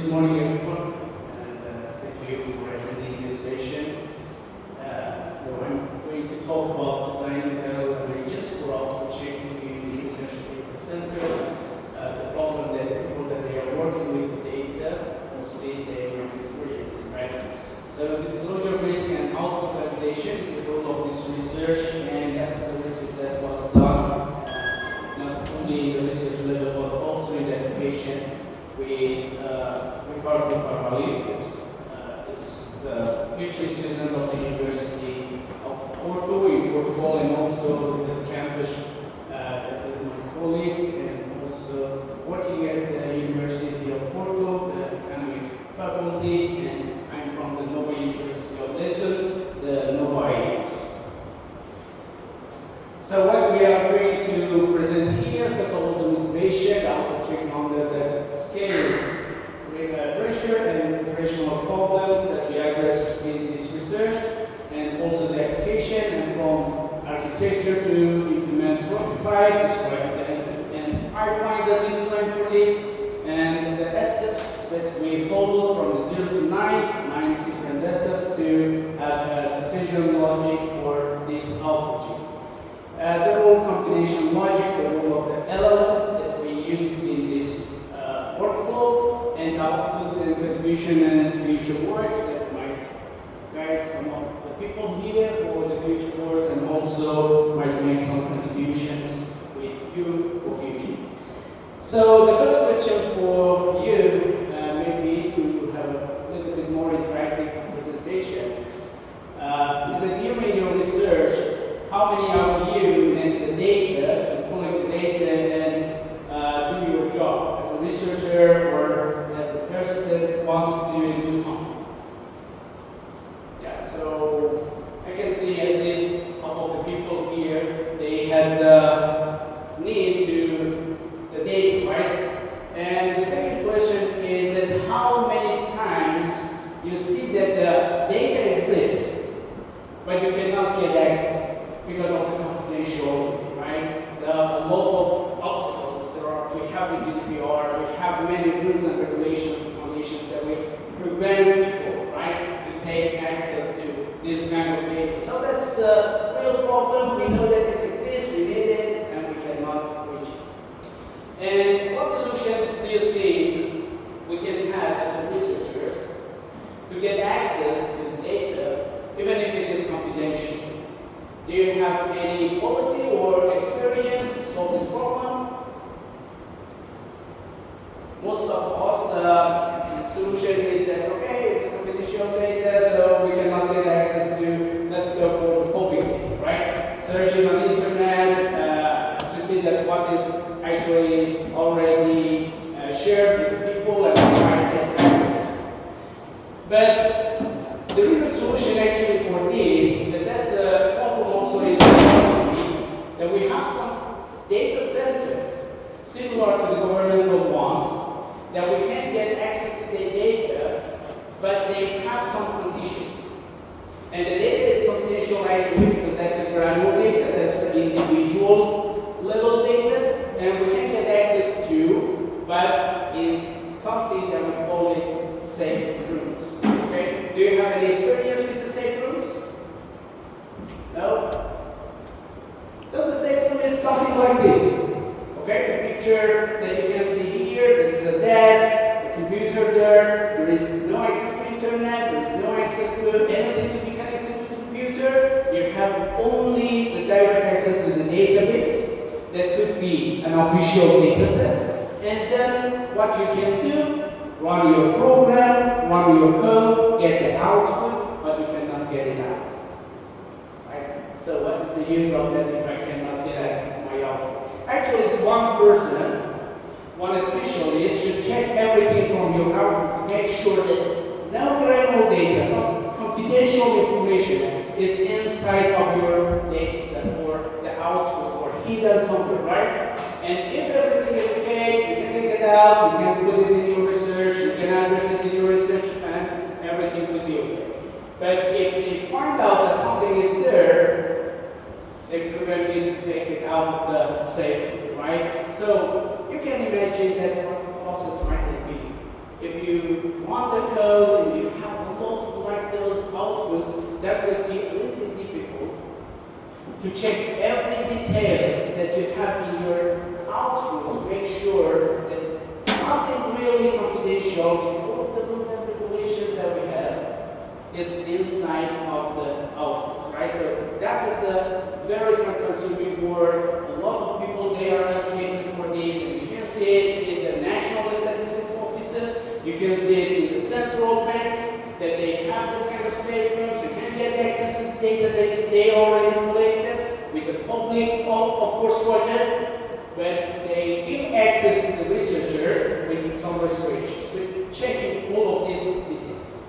Good morning, everyone, and thank you for attending this session. I'm going to talk about designing LLM agents for auto-checking in research data centers. The problem that the people that they are working with the data, mostly they are experiencing, right? So disclosure risk and output validation is the goal of this research, and after the research that was done, not only in the research level but also in the application with Ricardo Carvalho, is the PhD student of the University of Porto in Portugal, and also the campus that is my colleague, and also working at the University of Porto, the economic faculty, and I'm from the Nova University of Lisbon, the Nova IEEE. So what we are going to present here, first of all, the motivation, auto checking on the scale, pressure and operational problems that we address in this research, and also the application, and from architecture to implement prototype, describe and pipeline that we designed for this, and the steps that we follow from the 0 to 9 different steps to have a decision logic for this output. The role combination logic, the role of the LLMs that we use in this workflow, and outputs and contribution and future work that might guide some of the people here for the future work, and also might make some contributions with you for future. So the first question for you maybe to have a little bit more interactive presentation is that given your research, how many of you need the data to collect the data and do your job as a researcher or as a person that wants to do something? Yeah, so I can see at least half of the people here, they had the need to the data, right? And the second question is that how many times you see that the data exists, but you cannot get access because of the confidentiality, right? A lot of obstacles there are. We have in GDPR, we have many rules and regulations and foundations that will prevent people, right, to take access to this kind of data. So that's a real problem. We know that it exists, we need it, and we cannot reach it. And what solutions do you think we can have as the researchers to get access to the data, even if it is confidential? Do you have any policy or experience to solve this problem? Most of us, the solution is that, okay, it's confidential data, so we cannot get access to, let's go for the public data, right? Searching on the internet to see that what is actually already shared with people and try to get access. But there is a solution actually for this, that's a problem also in the economy, that we have some data centers similar to the governmental ones that we can get access to the data, but they have some conditions. And the data is confidential actually because that's a granular data, that's the individual level data, and we can get access to, but in something that we call it safe rooms. Okay? Do you have any experience with the safe rooms? No? So the safe room is something like this. Okay, the picture that you can see here, it's a desk, a computer there is no access to internet, there is no access to anything to be connected to the computer. You have only the direct access to the database that could be an official data set. And then what you can do, run your program, run your code, get the output, but you cannot get it out. Right? So what is the use of that if I cannot get access to my output? Actually, it's one person, one specialist should check everything from your output to make sure that no granular data, no confidential information is inside of your data set or the output or hidden somewhere, right? And if everything is okay, you can take it out, you can put it in your research, you can address it in your research, and everything will be okay. But if they find out that something is there, they prevent you to take it out of the safe, right? So you can imagine that what process might it be. if you want the code and you have a lot of like those outputs, that will be a little bit difficult to check every details that you have in your output, make sure that nothing really confidential in all of the rules and regulations that we have is inside of the output, right? So that is a very time-consuming work. A lot of people, they are allocated for this, and you can see it in the national statistics offices, you can see it in the central banks, that they have this kind of safe rooms. You can get access to the data that they already collected with the public, of course, budget, but they give access to the researchers with some restrictions, with checking all of these details.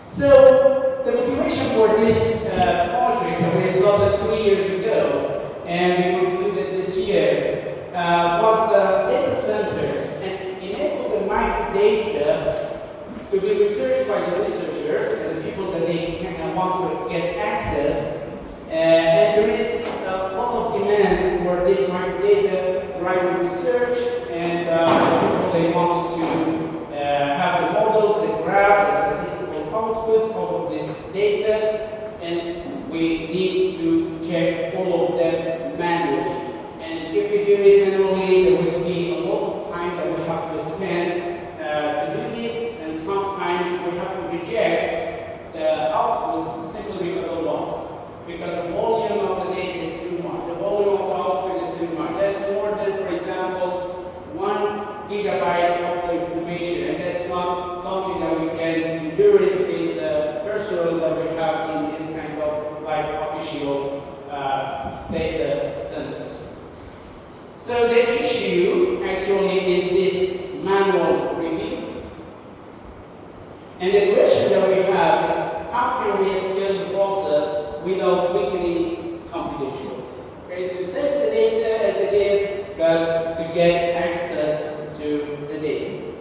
So the motivation for this project that we started 3 years ago, and we concluded this year, was the data centers and enable the microdata to be researched by the researchers and the people that they want to get access. And there is a lot of demand for this microdata-driven research, and people they want to have the models, the graph, the statistical outputs out of this data, and we need to check all of them manually. And if we do it manually, there will be a lot of time that we have to spend to do this, and sometimes we have to reject the outputs simply because of what? Because the volume of the data is too much. The volume of the output is too much. That's more than, for example, 1 gigabyte of the information, and that's not something that we can endure it with the personnel that we have in this kind of like official data centers. So the issue actually is this manual review. And the question that we have is, how can we scale the process without weakening confidentiality? Okay, to save the data as it is, but to get access to the data.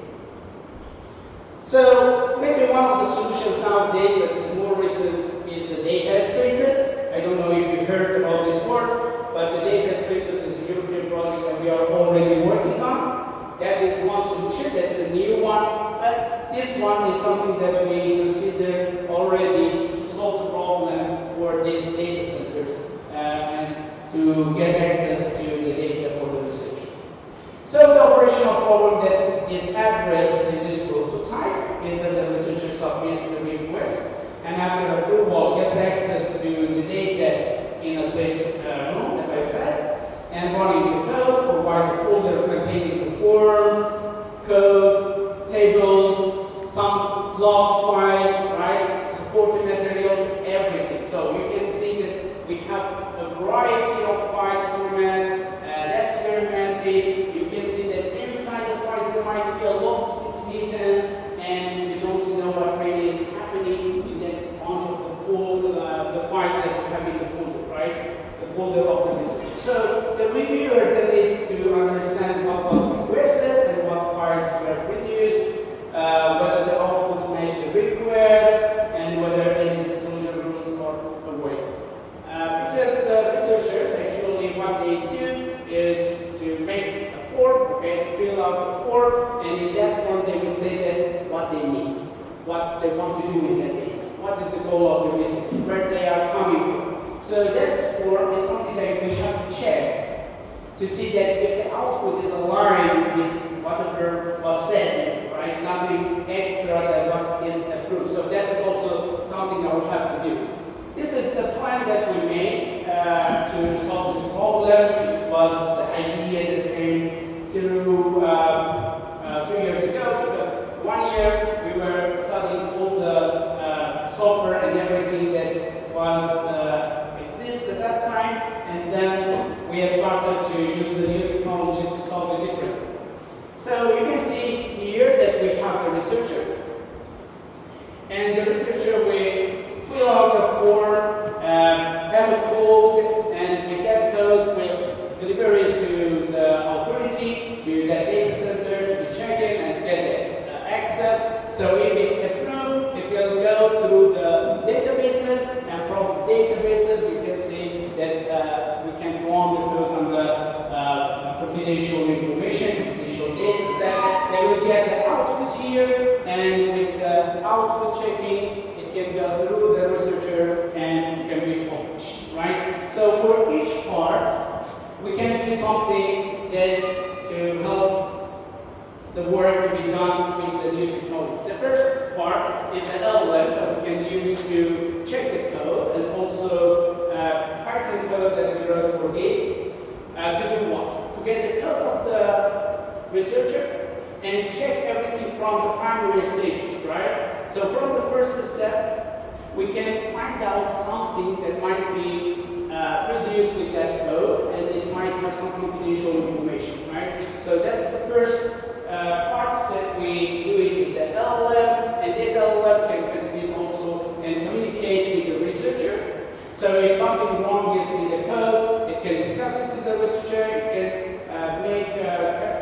So maybe one of the solutions nowadays that is more recent is the data spaces. I don't know if you heard about this word, but the data spaces is a European project that we are already working on. That is one solution, that's a new one, but this one is something that we consider already to solve the problem for these data centers and to get access to the data for the research. So the operational problem that is addressed in this prototype is that the researcher submits the request, and after approval gets access to the data in a safe room, as I said, and running the code, provide a folder containing the forms, code, tables, some logs file, right, supporting materials, everything. So you can see that we have a variety of files format. That's very messy. You can see that inside the files there might be a lot of this hidden, and we don't know what really is happening in that bunch of the files that we have in the folder, right? The folder of the research. So the reviewer then needs to understand what was requested and what files were produced, whether the outputs match the request, and whether any disclosure rules are avoided. Because the researchers actually what they do is to make a form, okay, to fill out a form, and in that form they will say that what they need, what they want to do with that data, what is the goal of the research, where they are coming from. So that form is something that we have to check to see that if the output is aligned with whatever was said, right? Nothing extra than what is approved. So that is also something that we have to do. This is the plan that we made to solve this problem. It was the idea that came through 2 years ago, because 1 year we were studying all the software and everything that was exists at that time, and then we started to use the new technology to solve the difference. So you can see here that we have the researcher, and the researcher will fill out the form, have a code, and with that code will deliver it to the authority, to that data center, to check it and get access. So if it approved, it will go through the databases, and from the databases you can see that we can go on the code on the confidential information, confidential data set. They will get the output here, and with the output checking, it can go through the researcher and can be published, right? So for each part, we can do something that to help the work to be done with the new technology. The first part is the LLMs that we can use to check the code, and also Python code that we wrote for this. To do what? To get the code of the researcher and check everything from the primary stages, right? So from the first step, we can find out something that might be produced with that code, and it might have some confidential information, right? So that's the first parts that we do it with the LLMs, and this LLM can contribute also and communicate with the researcher. So if something wrong is in the code, it can discuss it to the researcher, it can make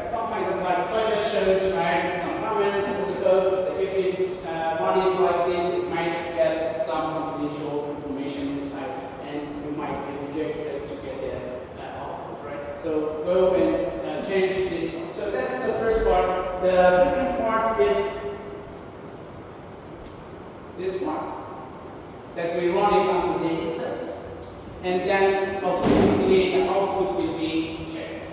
some kind of like suggestions, right? Some comments to the code. If it run it like this, it might get some confidential information inside, and you might be rejected to get the output, right? So go and change this one. So that's the first part. The second part is this part, that we run it on the data sets, and then automatically the output will be checked.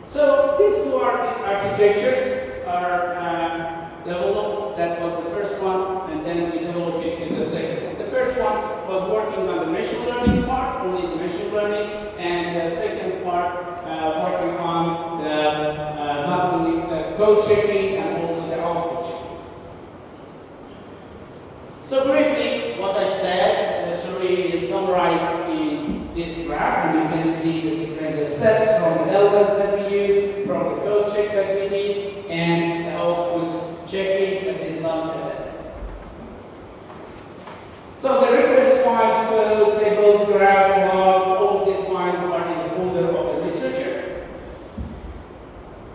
So these two architectures are developed. That was the first one, and then we developed it in the second one. The first one was working on the machine learning part, only the machine learning, and the second part working on the not only the code checking and also the output checking. So briefly, what I said, the story is summarized in this graph, and you can see the different steps from the LLMs that we use, from the code check that we did, and the output checking that is done at that. So the request files, code, tables, graphs, logs, all of these files are in the folder of the researcher.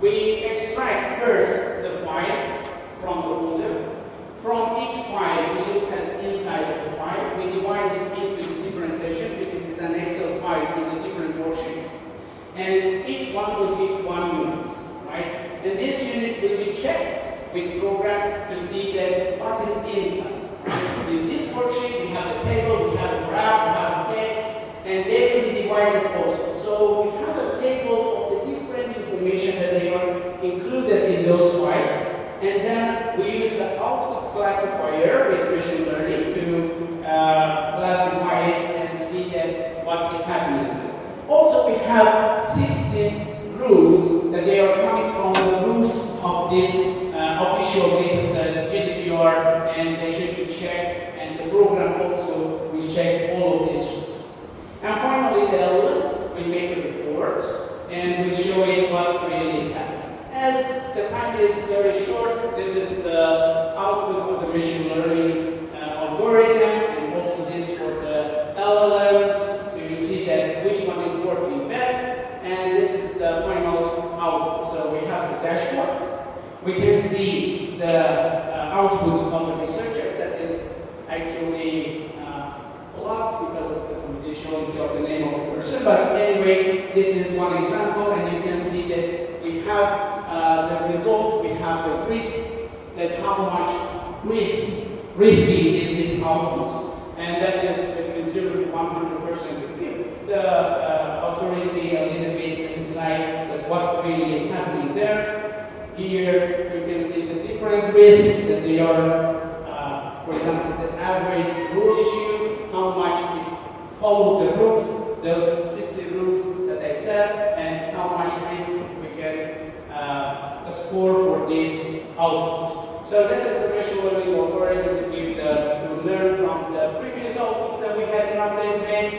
We extract first the files from the folder. From each file, we look at the inside of the file. We divide it into the different sections. If it is an Excel file, in the different portions. And each one will be 1 unit, right? And these units will be checked with the program to see that what is inside. In this worksheet, we have a table, we have a graph, we have a text, and they will be divided also. So we have a table of the different information that they are included in those files, and then we use the output classifier with machine learning to classify it and see that what is happening. Also, we have 16 rules that they are coming from the rules of this official data set, GDPR, and they should be checked, and the program also will check all of these rules. And finally, the LLMs will make a report and will show it what really is happening. As the time is very short, this is the output of the machine learning algorithm, and also this for the LLMs to see that which one is working best, and this is the final output. So we have the dashboard. We can see the output of the researcher that is actually blocked because of the confidentiality of the name of the person. But anyway, this is one example, and you can see that we have the result, we have the risk, that how much risky is this output. And that is between 0 to 100%. To give the authority a little bit insight that what really is happening there. Here you can see the different risks that they are, for example, the average rule issue, how much it followed the rules, those 60 rules that I said, and how much risk we can score for this output. So that is the machine learning algorithm to give to learn from the previous outputs that we had in our database,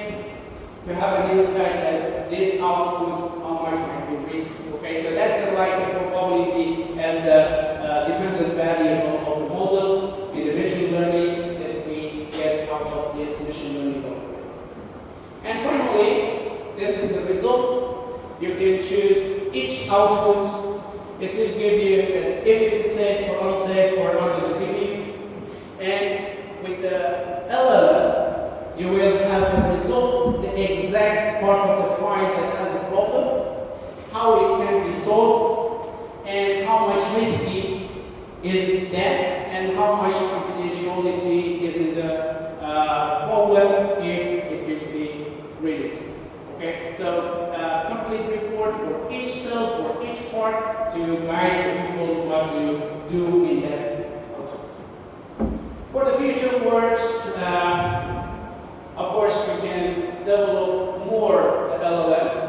to have an insight that this output, how much might be risky. Okay, so that's the like probability as the dependent variable of the model in the machine learning that we get out of this machine learning algorithm. And finally, this is the result. You can choose each output. It will give you that if it is safe or unsafe or under the review. And with the LLM, you will have the result, the exact part of the file that how it can be solved, and how much risky is that, and how much confidentiality is in the problem if it will be released. Okay, so complete report for each cell, for each part, to guide people to what to do in that project. For the future works, of course, we can develop more LLMs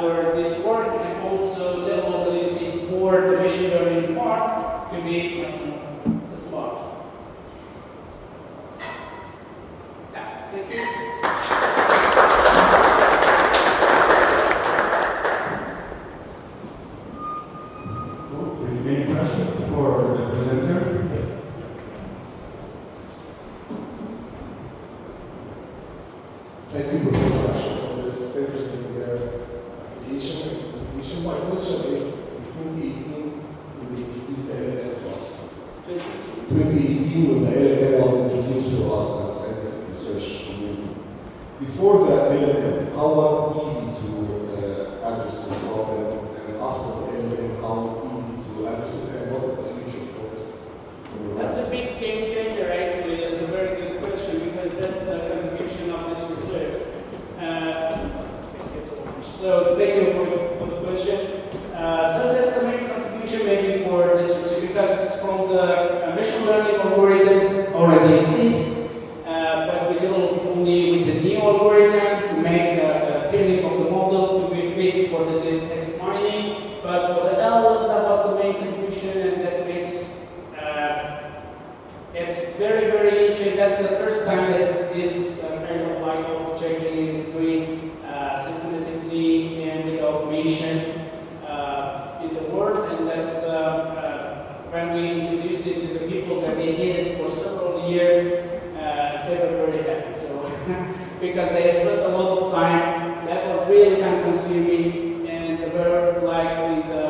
for this work, and also develop a little bit more the machine learning part to be much more smart. Yeah, thank you. Any questions for the presenter? Yes. Thank you, Professor Ashofteh, for this interesting application. My question is, in 2018, we introduced the LLM to us. 2018, when the LLM was introduced to us in the scientific research community. Before the LLM, how was it easy to address the problem, and after the LLM, how it's easy to address it, and what is the future for this? That's a big game changer, actually. That's a very good question, because that's the contribution of this research. So thank you for the question. So that's the main contribution maybe for this research, because from the machine learning algorithms already exist, but we develop only with the new algorithms to make a training of the model to be fit for the text mining. But for the LLM, that was the main contribution, and that makes it's very, very easy. That's the first time that this kind of like checking is doing systematically and with automation in the world, and that's when we introduced it to the people that they did it for several years, they were very happy. So because they spent a lot of time, that was really time consuming, and they were like in the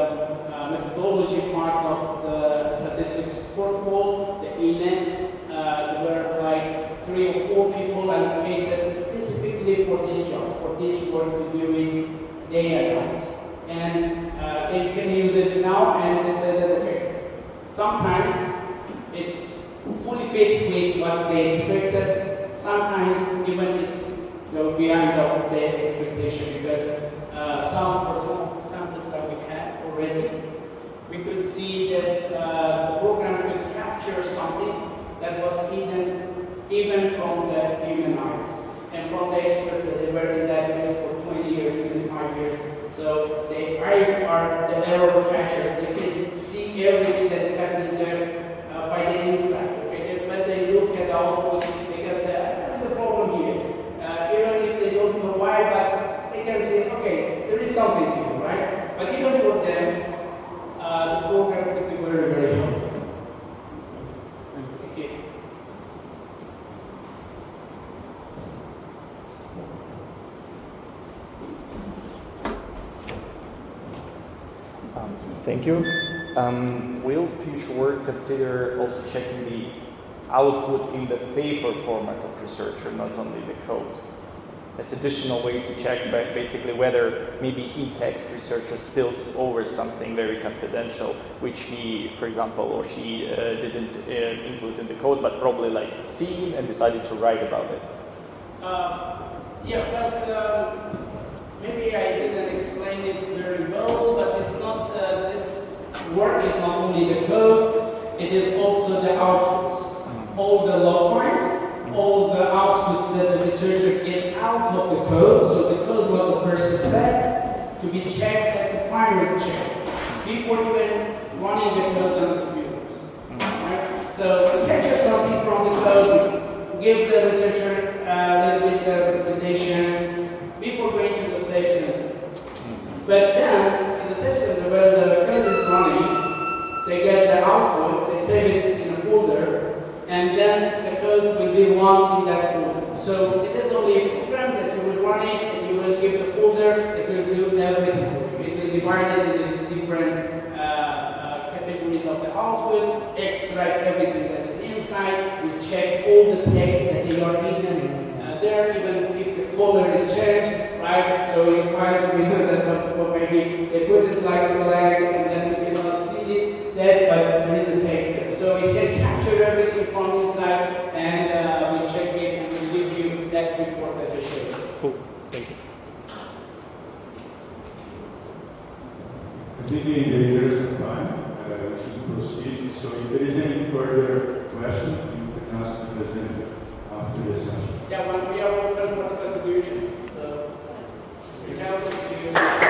methodology part of the statistics protocol, the ENN, there were like 3 or 4 people allocated specifically for this job, for this work to do it day and night. And they can use it now, and they said that, okay, sometimes it's fully fit with what they expected, sometimes even it goes beyond of their expectation, because some, for example, samples that we had already, we could see that the program could capture something that was hidden even from the human eyes, and from the experts that they were in that field for 20 years, 25 years. So the eyes are the error catchers. They can see everything that is happening there by the inside. Okay? When they look at the output, they can say, there's a problem here. Even if they don't know why, but they can say, okay, there is something here, right? But even for them, the program could be very, very helpful. Okay. Thank you. Will future work consider also checking the output in the paper format of researcher, not only the code? As additional way to check basically whether maybe in-text researcher spills over something very confidential, which he, for example, or she didn't include in the code, but probably like seen and decided to write about it. Yeah, but maybe I didn't explain it very well, but it's not, this work is not only the code, it is also the outputs. All the log files, all the outputs that the researcher get out of the code. So the code was the first step to be checked as a primary check before even running the code on the computers. Right? So we capture something from the code, we give the researcher a little bit of recommendations before going to the safe center. But then, in the safe center where the code is running, they get the output, they save it in a folder, and then the code will be run in that folder. So it is only a program that you will run it, and you will give the folder, it will do everything for you. It will divide it into different categories of the outputs, extract everything that is inside, we check all the text that they are hidden there, even if the color is changed, right? So you find that some people maybe they put it like black and then you cannot see that, but there is a text there. So it can capture everything from inside, and we check it and we give you that report that you showed. Cool. Thank you. I think in the interest of time, we should proceed. So if there is any further question, you can ask the presenter after the session. Yeah, when we are open for contribution. So reach out to you.